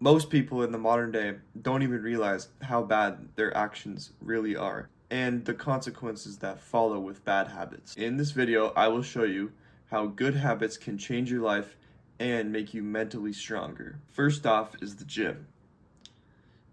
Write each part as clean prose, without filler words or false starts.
Most people in the modern day don't even realize how bad their actions really are and the consequences that follow with bad habits. In this video, I will show you how good habits can change your life and make you mentally stronger. First off is the gym.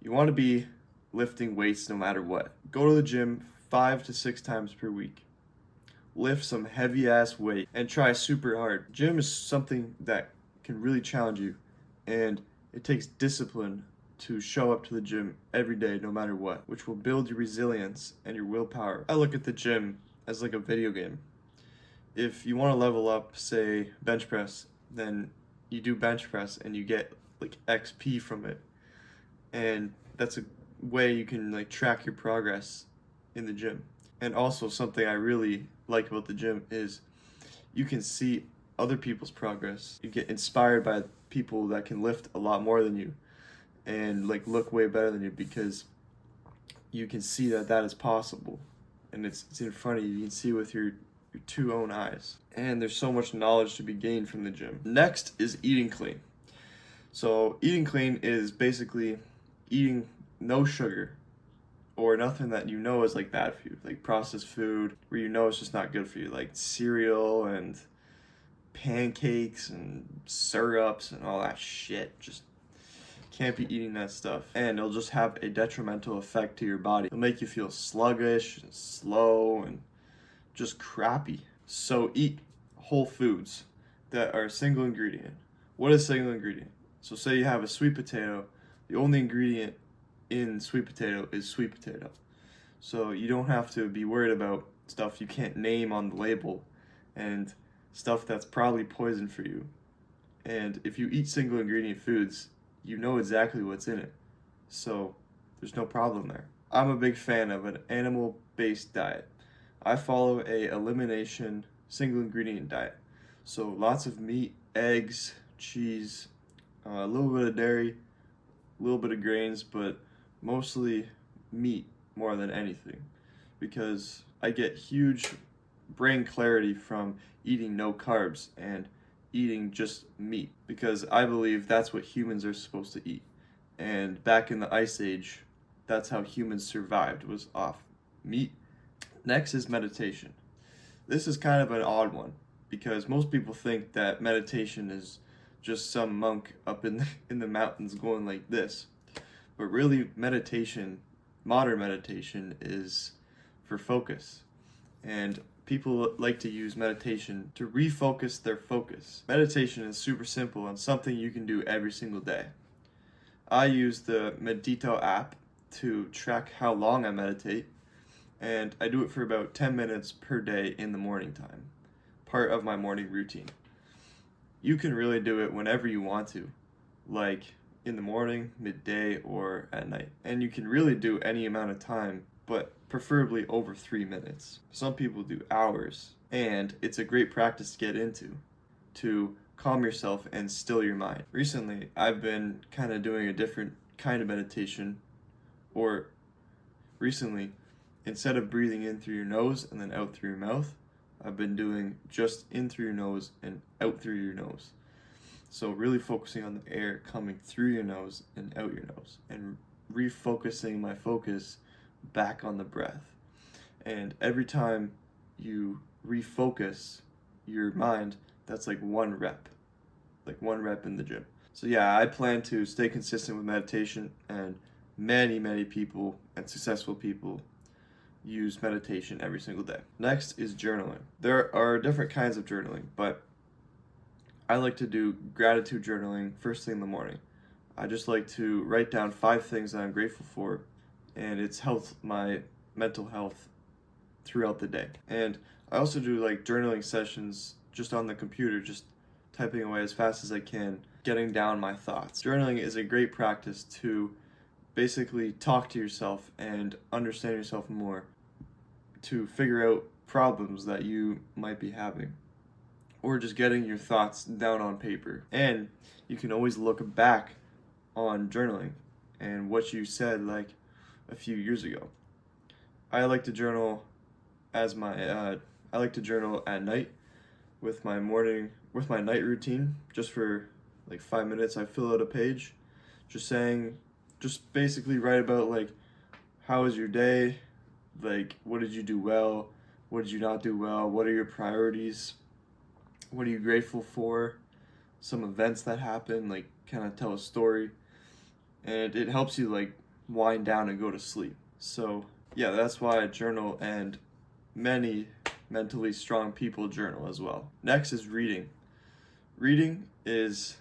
You want to be lifting weights no matter what. Go to the gym 5 to 6 times per week. Lift some heavy ass weight and try super hard. Gym is something that can really challenge you, and it takes discipline to show up to the gym every day no matter what, which will build your resilience and your willpower. I look at the gym as like a video game. If you want to level up, say bench press, then you do bench press and you get like XP from it. And that's a way you can like track your progress in the gym. And also something I really like about the gym is you can see other people's progress. You get inspired by people that can lift a lot more than you and like look way better than you, because you can see that that is possible and it's in front of you. You can see with your two own eyes. And there's so much knowledge to be gained from the gym. Next is eating clean. So eating clean is basically eating no sugar or nothing that you know is like bad for you, like processed food where you know it's just not good for you, like cereal and pancakes and syrups and all that shit. Just can't be eating that stuff, and it'll just have a detrimental effect to your body. It'll make you feel sluggish and slow and just crappy. So eat whole foods that are single ingredient. What is single ingredient? So say you have a sweet potato, the only ingredient in sweet potato is sweet potato. So you don't have to be worried about stuff you can't name on the label and stuff that's probably poison for you. And if you eat single ingredient foods, you know exactly what's in it. So there's no problem there. I'm a big fan of an animal-based diet. I follow a elimination single ingredient diet. So lots of meat, eggs, cheese, a little bit of dairy, a little bit of grains, but mostly meat more than anything, because I get huge brain clarity from eating no carbs and eating just meat, because I believe that's what humans are supposed to eat. And back in the Ice Age, that's how humans survived, was off meat. Next is meditation. This is kind of an odd one because most people think that meditation is just some monk up in the mountains going like this. But really, meditation, modern meditation, is for focus. And people like to use meditation to refocus their focus. Meditation is super simple and something you can do every single day. I use the Medito app to track how long I meditate, and I do it for about 10 minutes per day in the morning time, part of my morning routine. You can really do it whenever you want to, like in the morning, midday, or at night. And you can really do any amount of time, but preferably over 3 minutes. Some people do hours, and it's a great practice to get into to calm yourself and still your mind. Recently, I've been kind of doing a different kind of meditation, or recently, instead of breathing in through your nose and then out through your mouth, I've been doing just in through your nose and out through your nose. So really focusing on the air coming through your nose and out your nose, and refocusing my focus back on the breath. And every time you refocus your mind, that's like one rep in the gym. So yeah, I plan to stay consistent with meditation, and many people and successful people use meditation every single day. Next is journaling. There are different kinds of journaling, but I like to do gratitude journaling first thing in the morning. I just like to write down 5 things that I'm grateful for, and it's helped my mental health throughout the day. And I also do like journaling sessions just on the computer, just typing away as fast as I can, getting down my thoughts. Journaling is a great practice to basically talk to yourself and understand yourself more, to figure out problems that you might be having, or just getting your thoughts down on paper. And you can always look back on journaling and what you said like a few years ago. I like to journal I like to journal at night with my night routine. Just for like 5 minutes, I fill out a page just basically write about like how was your day, like what did you do well, what did you not do well, what are your priorities, what are you grateful for, some events that happen, like kind of tell a story, and it helps you like wind down and go to sleep. So yeah, that's why I journal, and many mentally strong people journal as well. Next is reading. Reading is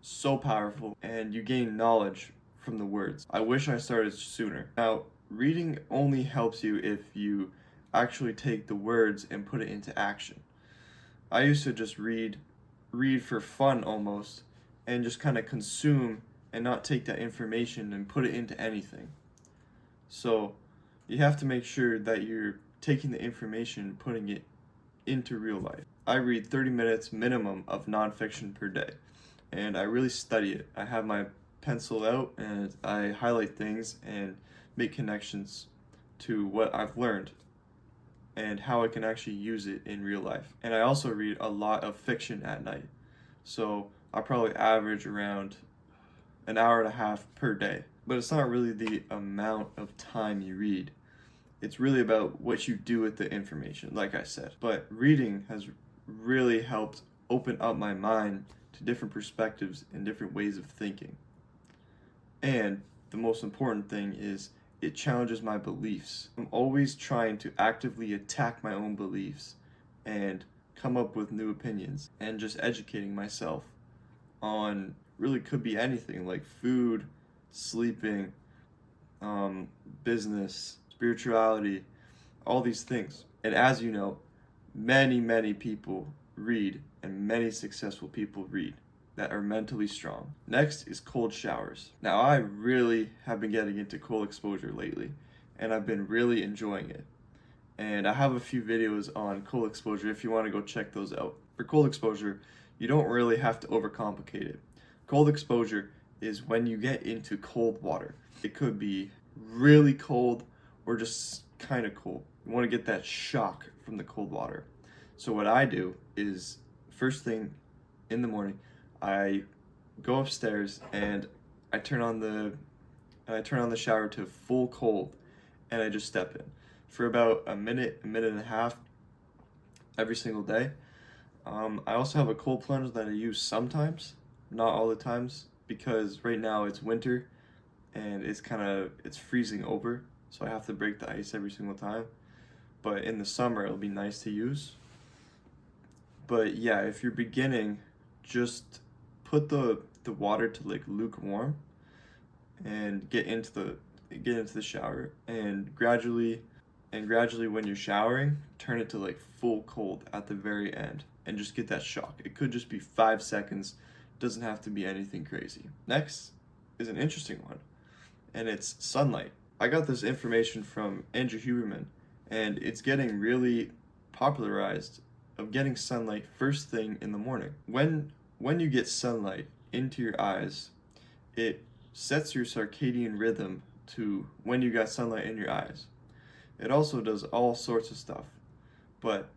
so powerful, and you gain knowledge from the words. I wish I started sooner. Now, reading only helps you if you actually take the words and put it into action. I used to just read for fun almost, and just kind of consume and not take that information and put it into anything. So you have to make sure that you're taking the information, putting it into real life. I read 30 minutes minimum of nonfiction per day, and I really study it. I have my pencil out and I highlight things and make connections to what I've learned and how I can actually use it in real life. And I also read a lot of fiction at night. So I probably average around an hour and a half per day. But it's not really the amount of time you read. It's really about what you do with the information, like I said. But reading has really helped open up my mind to different perspectives and different ways of thinking. And the most important thing is it challenges my beliefs. I'm always trying to actively attack my own beliefs and come up with new opinions, and just educating myself on really could be anything like food, sleeping, business, spirituality, all these things. And as you know, many people read, and many successful people read that are mentally strong. Next is cold showers. Now, I really have been getting into cold exposure lately, and I've been really enjoying it. And I have a few videos on cold exposure if you want to go check those out. For cold exposure, you don't really have to overcomplicate it. Cold exposure is when you get into cold water. It could be really cold or just kind of cold. You want to get that shock from the cold water. So what I do is, first thing in the morning, I go upstairs and I turn on the shower to full cold, and I just step in for about a minute and a half every single day. I also have a cold plunge that I use sometimes, not all the times, because right now it's winter and it's freezing over, so I have to break the ice every single time. But in the summer it'll be nice to use. But yeah, if you're beginning, just put the water to like lukewarm and get into the shower, and gradually when you're showering, turn it to like full cold at the very end and just get that shock. It could just be 5 seconds, doesn't have to be anything crazy. Next is an interesting one, and it's sunlight. I got this information from Andrew Huberman, and it's getting really popularized of getting sunlight first thing in the morning. When you get sunlight into your eyes, it sets your circadian rhythm to when you got sunlight in your eyes. It also does all sorts of stuff, but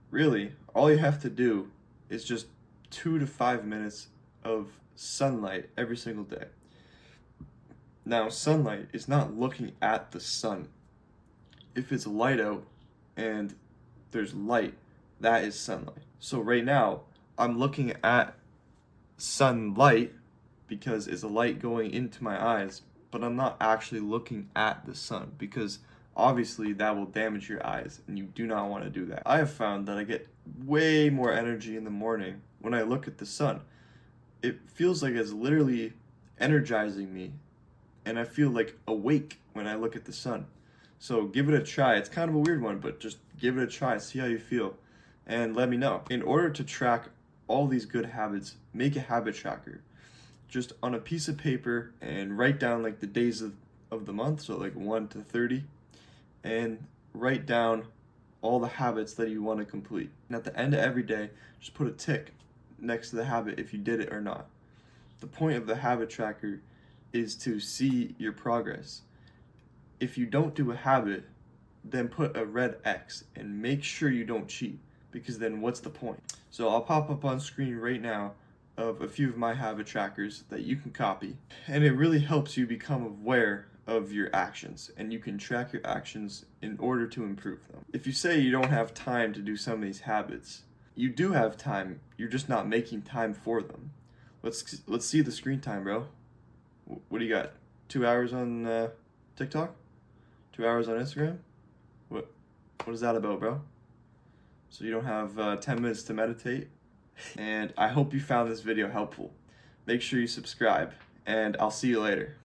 really all you have to do is just 2 to 5 minutes of sunlight every single day. Now, sunlight is not looking at the sun. If it's light out and there's light, that is sunlight. So right now, I'm looking at sunlight because it's a light going into my eyes, but I'm not actually looking at the sun, because obviously that will damage your eyes and you do not want to do that. I have found that I get way more energy in the morning when I look at the sun. It feels like it's literally energizing me, and I feel like awake when I look at the sun. So give it a try. It's kind of a weird one, but just give it a try, see how you feel, and let me know. In order to track all these good habits, make a habit tracker. Just on a piece of paper, and write down like the days of the month, so like 1 to 30, and write down all the habits that you want to complete. And at the end of every day, just put a tick next to the habit if you did it or not. The point of the habit tracker is to see your progress. If you don't do a habit, then put a red X and make sure you don't cheat, because then what's the point? So I'll pop up on screen right now of a few of my habit trackers that you can copy, and it really helps you become aware of your actions, and you can track your actions in order to improve them. If you say you don't have time to do some of these habits, you do have time, you're just not making time for them. Let's see the screen time, bro. What do you got? 2 hours on TikTok? 2 hours on Instagram? What is that about, bro? So you don't have 10 minutes to meditate? And I hope you found this video helpful. Make sure you subscribe, and I'll see you later.